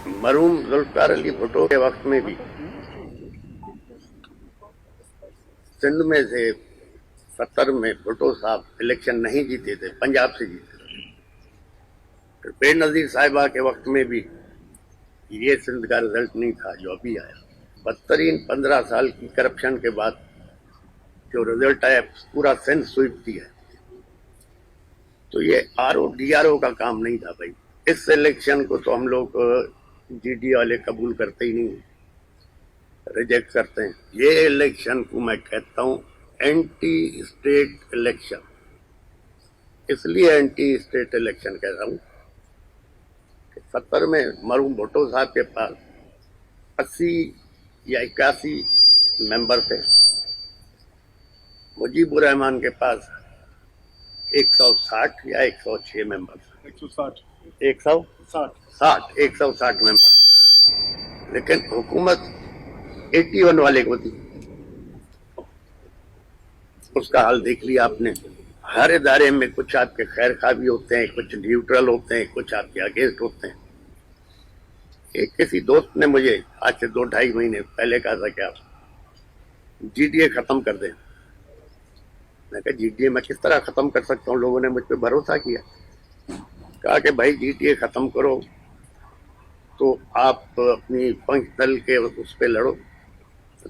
मरहूम जुल्फकार अली भुट्टो के वक्त में भी सिंध में से 70 में भुट्टो साहब इलेक्शन नहीं जीते थे, पंजाब से जीते थे। फिर बेनजीर साहिबा के वक्त में भी ये सिंध का रिजल्ट नहीं था जो अभी आया। बदतरीन 15 साल की करप्शन के बाद जो रिजल्ट आया, पूरा सिंध स्वीप किया है। तो ये आरओ डीआरओ का काम नहीं था भाई। इस इलेक्शन को तो हम लोग जीडी वाले कबूल करते ही नहीं, रिजेक्ट करते हैं। ये इलेक्शन को मैं कहता हूं एंटी स्टेट इलेक्शन। इसलिए एंटी स्टेट इलेक्शन कह रहा हूं कि 70 में मरहूम भुट्टो साहब के पास 80 या 81 मेंबर थे, मुजीबुर रहमान के पास 160 या 106 मेंबर, 160 मेंबर। लेकिन हुकूमत 81 वाले को थी। उसका हाल देख लिया आपने। हर इदारे में कुछ आपके खैर खा भी होते हैं, कुछ न्यूट्रल होते हैं, कुछ आपके अगेंस्ट होते हैं। एक किसी दोस्त ने मुझे आज से 2-2.5 महीने पहले कहा था कि आप जीडीए खत्म कर दें। मैं कहा जीडीए मैं किस तरह खत्म कर सकता हूँ? लोगों ने मुझ पर भरोसा किया, कहा कि भाई जीडीए खत्म करो तो आप अपनी पंच दल के उस पर लड़ो,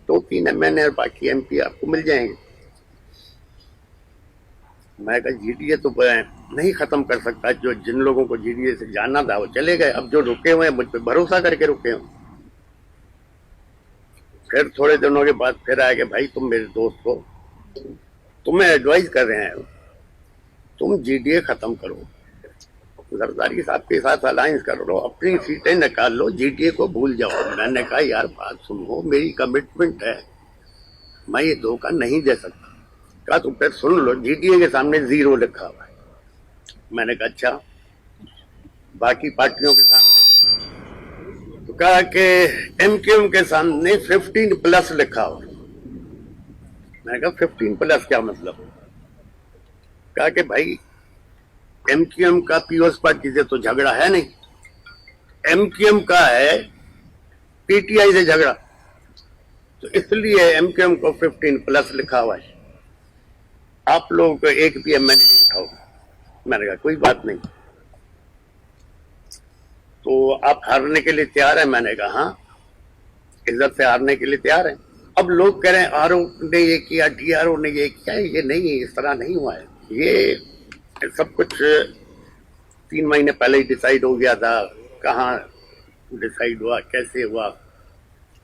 2-3 एमएनए और बाकी एमपी आपको मिल जाएंगे। मैं कहा जीडीए तो नहीं खत्म कर सकता। जो जिन लोगों को जीडीए से जाना था वो चले गए। अब जो रुके हुए हैं मुझ पर भरोसा करके रुके हुए। फिर थोड़े दिनों के बाद फिर आया कि भाई तुम मेरे दोस्त हो, तुम्हें एडवाइस कर रहे हैं, तुम जीडीए खत्म करो, जरदारी साहब के साथ अलायंस कर लो, अपनी सीटें निकाल लो, जीडीए को भूल जाओ। मैंने कहा यार बात सुनो, मेरी कमिटमेंट है, मैं ये धोखा नहीं दे सकता। कहा तुम फिर सुन लो, जीडीए के सामने 0 लिखा हुआ है। मैंने कहा अच्छा, बाकी पार्टियों के सामने? तो कहा कि एमक्यूएम के सामने 15+ लिखा हुआ। मैंने कहा 15+ क्या मतलब? कहा कि भाई एमक्यूएम का पीओएस पार्टी से तो झगड़ा है नहीं, एमक्यूएम का है पीटीआई से झगड़ा, तो इसलिए एमक्यूएम को 15+ लिखा हुआ है। आप लोगों को एक भी एमएनए नहीं उठाओ। मैंने कहा कोई बात नहीं, तो आप हारने के लिए तैयार है? मैंने कहा हाँ, इज्जत से हारने के लिए तैयार है। अब लोग कह रहे हैं आरओ ने ये किया, डीआरओ ने ये किया। ये नहीं, इस तरह नहीं हुआ है। ये सब कुछ 3 महीने पहले ही डिसाइड हो गया था। कहाँ डिसाइड हुआ, कैसे हुआ?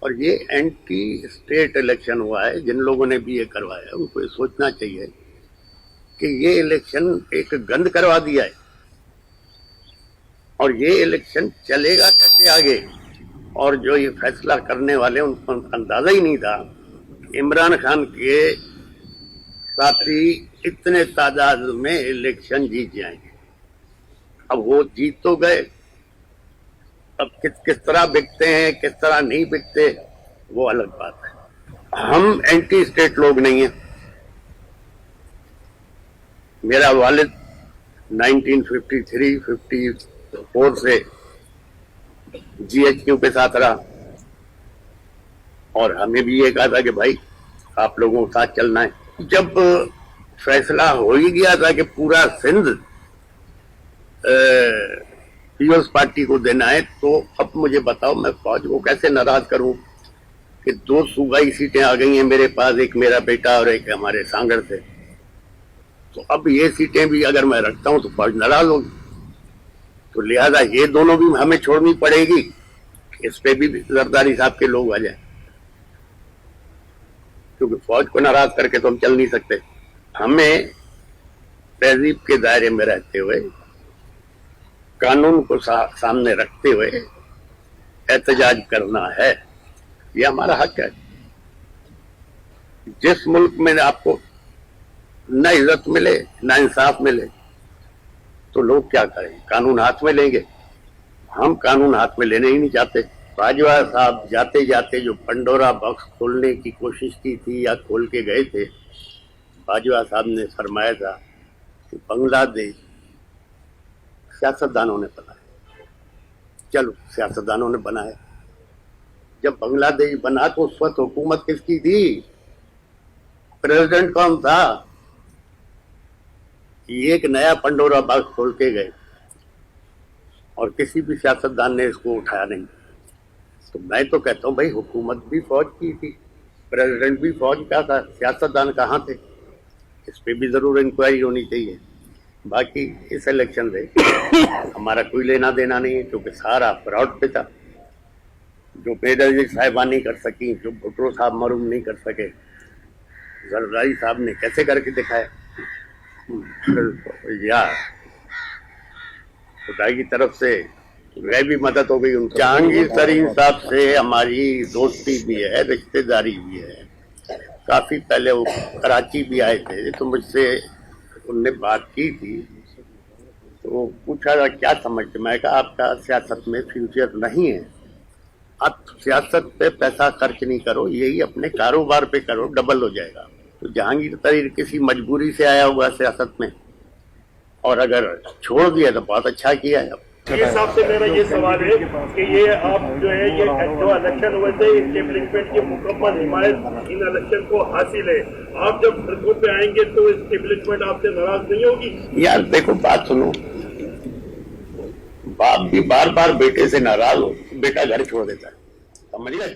और ये एंटी स्टेट इलेक्शन हुआ है। जिन लोगों ने भी ये करवाया उनको ये सोचना चाहिए कि ये इलेक्शन एक गंद करवा दिया है, और ये इलेक्शन चलेगा कैसे आगे। और जो ये फैसला करने वाले उनको अंदाजा ही नहीं था इमरान खान के साथी इतने तादाद में इलेक्शन जीत जाएंगे। अब वो जीत तो गए, अब किस तरह बिकते हैं, किस तरह नहीं बिकते, वो अलग बात है। हम एंटी स्टेट लोग नहीं हैं। मेरा वालिद 1953-54 से जीएचक्यू के साथ रहा, और हमें भी ये कहा था कि भाई आप लोगों के साथ चलना है। जब फैसला हो ही गया था कि पूरा सिंध पीओएस पार्टी को देना है, तो अब मुझे बताओ मैं फौज को कैसे नाराज करूं कि 2 सूबाई सीटें आ गई हैं मेरे पास, एक मेरा बेटा और एक हमारे सांगड़ से। तो अब ये सीटें भी अगर मैं रखता हूं तो फौज नाराज होगी, तो लिहाजा ये दोनों भी हमें छोड़नी पड़ेगी। इस पे भी जरदारी साहब के लोग आ जाए, क्योंकि फौज को नाराज करके तो हम चल नहीं सकते। हमें तहजीब के दायरे में रहते हुए, कानून को सामने रखते हुए एहतजाज करना है, यह हमारा हक है। जिस मुल्क में आपको न इज्जत मिले, न इंसाफ मिले, तो लोग क्या करें? कानून हाथ में लेंगे। हम कानून हाथ में लेने ही नहीं चाहते। बाजवा साहब जाते जाते जो पंडोरा बॉक्स खोलने की कोशिश की थी या खोल के गए थे, बाजवा साहब ने फरमाया था कि बांग्लादेश सियासतदानों ने बनाया, चलो सियासतदानों ने बनाया। जब बांग्लादेश बना तो उस वक्त हुकूमत किसकी थी, प्रेसिडेंट कौन था? ये एक नया पंडोरा बॉक्स खोल के गए और किसी भी सियासतदान ने इसको उठाया नहीं। तो मैं तो कहता हूँ भाई, हुकूमत भी फौज की थी, प्रेसिडेंट भी फौज का था, सियासतदान कहाँ थे? इस पे भी जरूर इंक्वायरी होनी चाहिए। बाकी इस इलेक्शन से हमारा कोई लेना देना नहीं है, क्योंकि सारा फ्रॉड पे था। जो बेनजीर साहिबा नहीं कर सकी, जो भुट्टो साहब मरूम नहीं कर सके, जरदारी साहब ने कैसे करके दिखाया। या खुदा की तरफ से गैबी मदद हो गई उनकी। जहांगीर तरीन साहब से हमारी दोस्ती भी है, रिश्तेदारी भी है। काफी पहले वो कराची भी आए थे, तो मुझसे उनने बात की थी। तो पूछा क्या समझते, मैं कहा आपका सियासत में फ्यूचर नहीं है, आप सियासत पे पैसा खर्च नहीं करो, यही अपने कारोबार पे करो, डबल हो जाएगा। तो जहांगीर तरीन किसी मजबूरी से आया हुआ सियासत में, और अगर छोड़ दिया तो बहुत अच्छा किया है। ये हिसाब से मेरा ये सवाल है कि ये आप जो है ये जो इलेक्शन हुए थे, इस्टेब्लिशमेंट की मुकम्मल हिमायत इन इलेक्शन को हासिल है। आप जब सड़कों पे आएंगे तो इस्टेब्लिशमेंट आपसे नाराज नहीं होगी? यार देखो, बात सुनो, बाप भी बार बार बेटे से नाराज हो, बेटा घर छोड़ देता है, समझ गए?